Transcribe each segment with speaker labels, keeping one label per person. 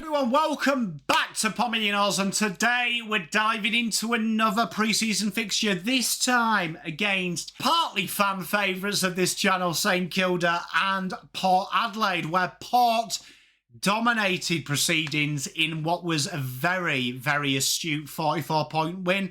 Speaker 1: everyone, welcome back to PommyInOz, and today we're diving into another pre-season fixture, this time against partly fan favourites of this channel, St Kilda and Port Adelaide, where Port dominated proceedings in what was a very, very astute 44-point win.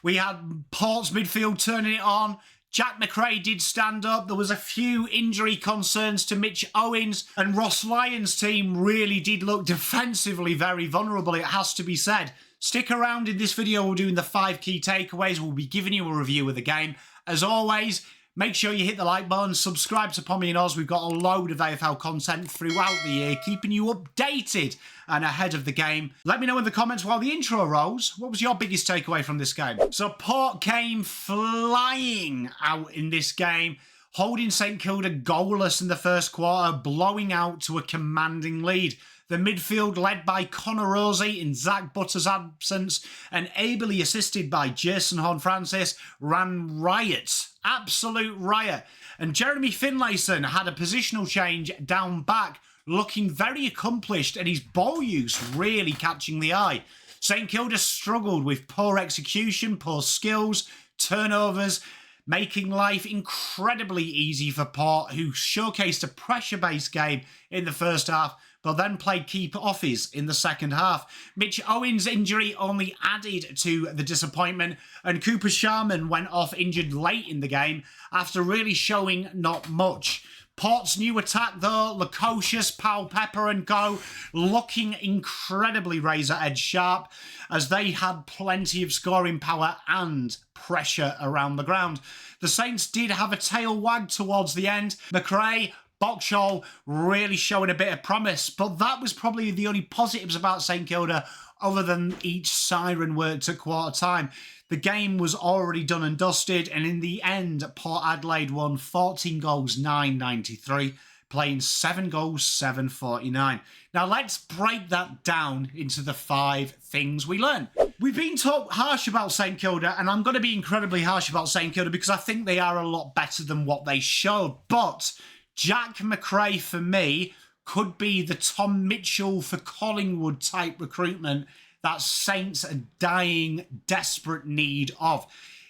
Speaker 1: We had Port's midfield turning it on. Jack Macrae did stand up. There was a few injury concerns to Mitch Owens, and Ross Lyon's team really did look defensively very vulnerable, it has to be said. Stick around. In this video, we're doing the 5 key takeaways. We'll be giving you a review of the game. As always, make sure you hit the like button, subscribe to PommyInOz. We've got a load of AFL content throughout the year, keeping you updated and ahead of the game. Let me know in the comments while the intro rolls, what was your biggest takeaway from this game? So Port came flying out in this game, holding St Kilda goalless in the first quarter, blowing out to a commanding lead. The midfield, led by Connor Rozee in Zach Butter's absence and ably assisted by Rozee Horne-Francis, ran riot. Absolute riot. And Jeremy Finlayson had a positional change down back, looking very accomplished, and his ball use really catching the eye. St Kilda struggled with poor execution, poor skills, turnovers, making life incredibly easy for Port, who showcased a pressure-based game in the first half, but then played keep offs in the second half. Mitch Owens' injury only added to the disappointment, and Cooper Sharman went off injured late in the game after really showing not much. Port's new attack, though, Lukosius, Powell-Pepper and co, looking incredibly razor-edge sharp, as they had plenty of scoring power and pressure around the ground. The Saints did have a tail wag towards the end. Macrae, Boxall really showing a bit of promise, but that was probably the only positives about St Kilda, other than each siren worked at quarter time. The game was already done and dusted, and in the end, Port Adelaide won 14 goals, 993, playing 7 goals, 749. Now let's break that down into the 5 things we learned. We've been talked harsh about St Kilda, and I'm going to be incredibly harsh about St Kilda because I think they are a lot better than what they showed, but Jack Macrae, for me, could be the Tom Mitchell for Collingwood type recruitment that Saints are dying, desperate need of.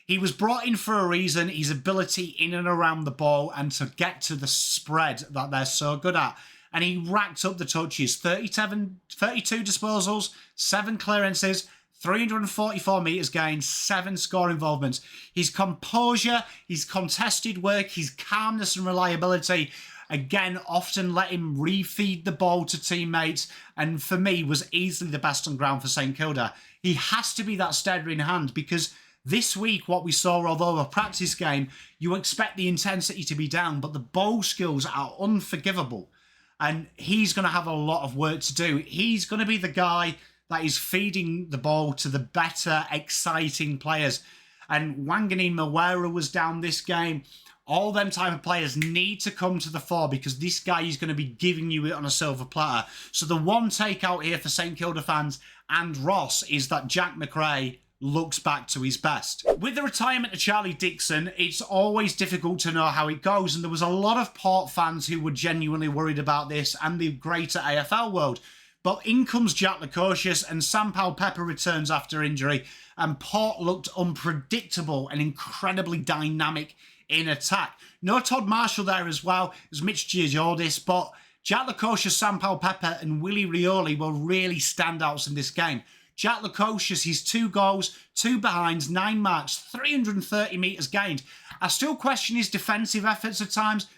Speaker 1: He was brought in for a reason, his ability in and around the ball and to get to the spread that they're so good at. And he racked up the touches, 32 disposals, 7 clearances, 344 metres gained, 7 score involvements. His composure, his contested work, his calmness and reliability, again, often let him refeed the ball to teammates, and for me, was easily the best on ground for St Kilda. He has to be that steadier in hand, because this week, what we saw, although a practice game, you expect the intensity to be down, but the ball skills are unforgivable, and he's going to have a lot of work to do. He's going to be the guy that is feeding the ball to the better, exciting players. And Wanganeen Mawera was down this game. All them type of players need to come to the fore, because this guy is going to be giving you it on a silver platter. So the one takeout here for St Kilda fans and Ross is that Jack Macrae looks back to his best. With the retirement of Charlie Dixon, it's always difficult to know how it goes, and there was a lot of Port fans who were genuinely worried about this and the greater AFL world. But in comes Jack Lukosius, and Sam Powell-Pepper returns after injury, and Port looked unpredictable and incredibly dynamic in attack. No Todd Marshall there as well as Mitch Owens, but Jack Lukosius, Sam Powell-Pepper and Willie Rioli were really standouts in this game. Jack Lukosius, his 2 goals, 2 behinds, 9 marks, 330 metres gained. I still question his defensive efforts at times.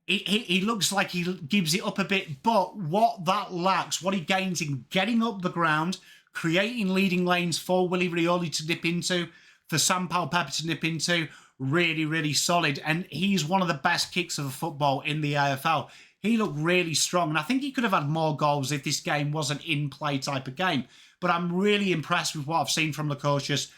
Speaker 1: He looks like he gives it up a bit, but what that lacks, what he gains in getting up the ground, creating leading lanes for Willie Rioli to dip into, for Sam Powell-Pepper to nip into, really, really solid. And he's one of the best kicks of the football in the AFL. He looked really strong, and I think he could have had more goals if this game was an in-play type of game. But I'm really impressed with what I've seen from Lukosius.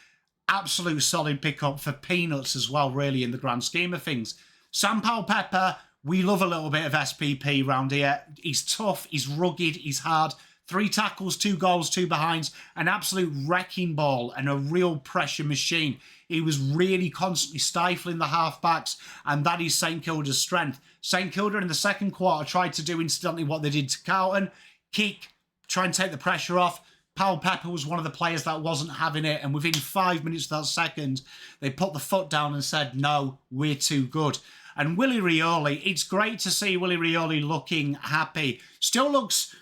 Speaker 1: Absolute solid pickup for peanuts as well, really, in the grand scheme of things. Sam Powell-Pepper, we love a little bit of SPP round here. He's tough, he's rugged, he's hard. 3 tackles, 2 goals, 2 behinds, an absolute wrecking ball and a real pressure machine. He was really constantly stifling the halfbacks, and that is St Kilda's strength. St Kilda in the second quarter tried to do incidentally what they did to Carlton. Kick, try and take the pressure off. Powell-Pepper was one of the players that wasn't having it, and within 5 minutes of that second, they put the foot down and said, no, we're too good. And Willie Rioli, it's great to see Willie Rioli looking happy. Still looks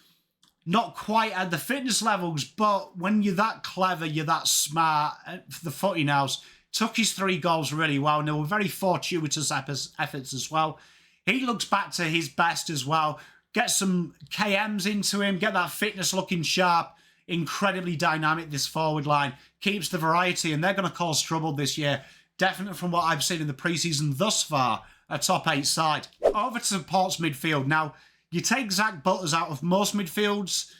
Speaker 1: not quite at the fitness levels, but when you're that clever, you're that smart, the footy nows, took his 3 goals really well, and they were very fortuitous efforts as well. He looks back to his best as well. Get some KMs into him, get that fitness looking sharp. Incredibly dynamic, this forward line. Keeps the variety, and they're going to cause trouble this year. Definitely from what I've seen in the preseason thus far, a top 8 side. Over to Port's midfield. Now, you take Zach Butters out of most midfields,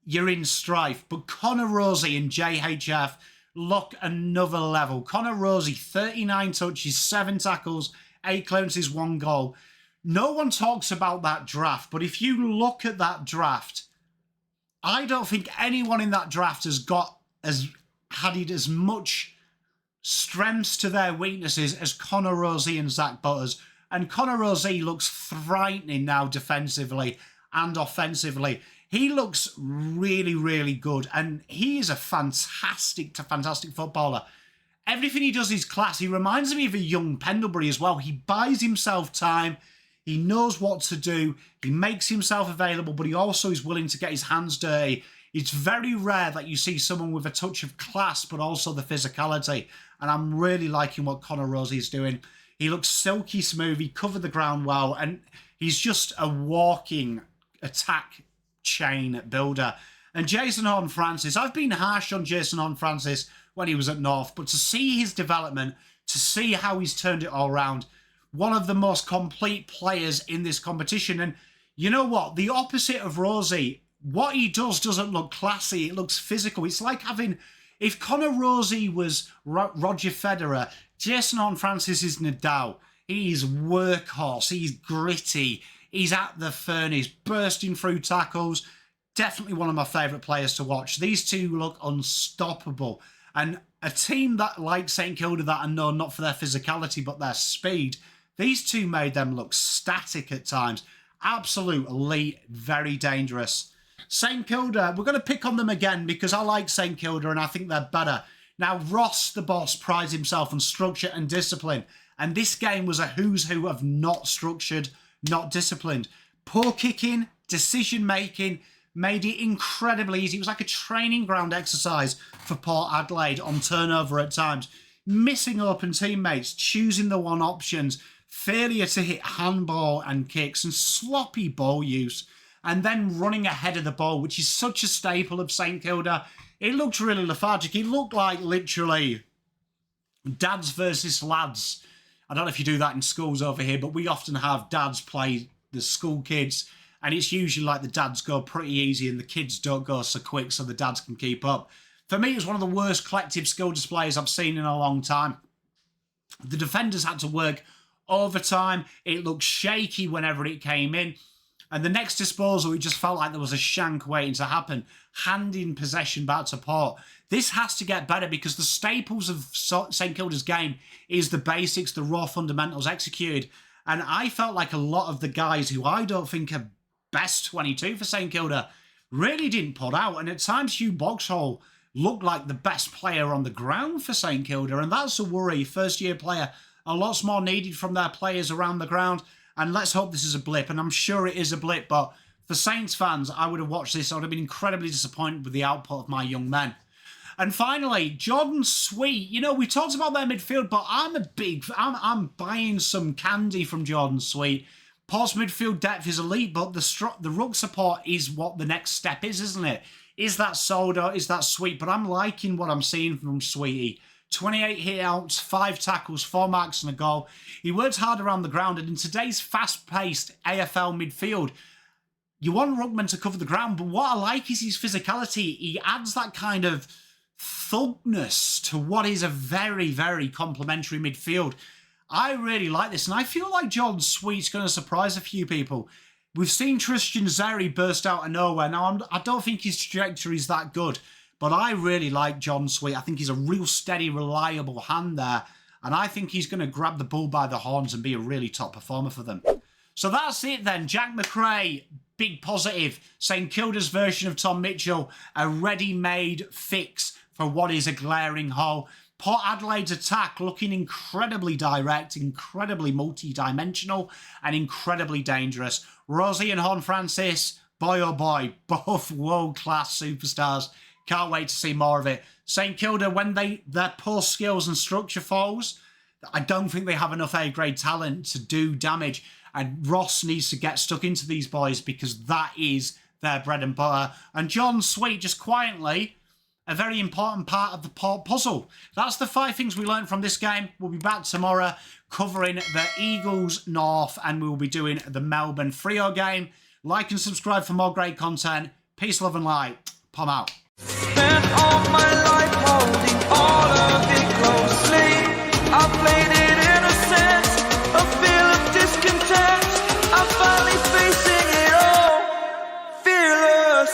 Speaker 1: you're in strife. But Connor Rozee and JHF look another level. Connor Rozee, 39 touches, 7 tackles, 8 clearances, 1 goal. No one talks about that draft, but if you look at that draft, I don't think anyone in that draft has added as much strengths to their weaknesses as Connor Rozee and Zach Butters. And Connor Rozee looks frightening now defensively and offensively. He looks really, really good, and he is a fantastic footballer. Everything he does is class. He reminds me of a young Pendlebury as well. He buys himself time. He knows what to do. He makes himself available, but he also is willing to get his hands dirty. It's very rare that you see someone with a touch of class, but also the physicality. And I'm really liking what Connor Rozee is doing. He looks silky smooth. He covered the ground well. And he's just a walking attack chain builder. And Jason Horne-Francis, I've been harsh on Jason Horne-Francis when he was at North, but to see his development, to see how he's turned it all around, one of the most complete players in this competition. And you know what? The opposite of Rozee, what he does doesn't look classy. It looks physical. It's like having, if Connor Rozee was Roger Federer, Jason Horne-Francis is Nadal. He's workhorse. He's gritty. He's at the furnace, bursting through tackles. Definitely one of my favourite players to watch. These two look unstoppable. And a team that like St Kilda that are known not for their physicality but their speed, these two made them look static at times. Absolute elite, very dangerous. St Kilda, we're going to pick on them again because I like St Kilda and I think they're better. Now, Ross, the boss, prides himself on structure and discipline. And this game was a who's who of not structured, not disciplined. Poor kicking, decision-making, made it incredibly easy. It was like a training ground exercise for Port Adelaide on turnover at times. Missing open teammates, choosing the one options, failure to hit handball and kicks, and sloppy ball use, and then running ahead of the ball, which is such a staple of St Kilda. It looked really lethargic. It looked like literally dads versus lads. I don't know if you do that in schools over here, but we often have dads play the school kids, and it's usually like the dads go pretty easy and the kids don't go so quick so the dads can keep up. For me, it was one of the worst collective skill displays I've seen in a long time. The defenders had to work overtime. It looked shaky whenever it came in. And the next disposal, it just felt like there was a shank waiting to happen, handing possession back to Port. This has to get better because the staples of St Kilda's game is the basics, the raw fundamentals executed. And I felt like a lot of the guys who I don't think are best 22 for St Kilda really didn't put out. And at times, Hugh Boxhall looked like the best player on the ground for St Kilda. And that's a worry. First-year player, a lot more needed from their players around the ground. And let's hope this is a blip. And I'm sure it is a blip. But for Saints fans, I would have watched this. I would have been incredibly disappointed with the output of my young men. And finally, Jordan Sweet. You know, we talked about their midfield, but I'm buying some candy from Jordan Sweet. Port's midfield depth is elite, but the ruck support is what the next step is, isn't it? Is that Soda? Is that Sweet? But I'm liking what I'm seeing from Sweetie. 28 hit-outs, 5 tackles, 4 marks and a goal. He works hard around the ground, and in today's fast-paced AFL midfield, you want ruckman to cover the ground, but what I like is his physicality. He adds that kind of thugness to what is a very, very complimentary midfield. I really like this, and I feel like Jordan Sweet's going to surprise a few people. We've seen Tristan Xerri burst out of nowhere. Now, I don't think his trajectory is that good, but I really like Jordan Sweet. I think he's a real steady, reliable hand there, and I think he's going to grab the bull by the horns and be a really top performer for them. So that's it then. Jack Macrae, big positive. St Kilda's version of Tom Mitchell, a ready-made fix for what is a glaring hole. Port Adelaide's attack looking incredibly direct, incredibly multi-dimensional, and incredibly dangerous. Rozee Horne-Francis, boy oh boy, both world-class superstars. Can't wait to see more of it. St Kilda, when their poor skills and structure falls, I don't think they have enough A-grade talent to do damage. And Ross needs to get stuck into these boys because that is their bread and butter. And John Sweet, just quietly, a very important part of the puzzle. That's the 5 things we learned from this game. We'll be back tomorrow covering the Eagles North, and we'll be doing the Melbourne Freo game. Like and subscribe for more great content. Peace, love and light. Pom out.
Speaker 2: Spent all my life holding all of it closely. I played it innocent, a feel of discontent. I'm finally facing it all, fearless.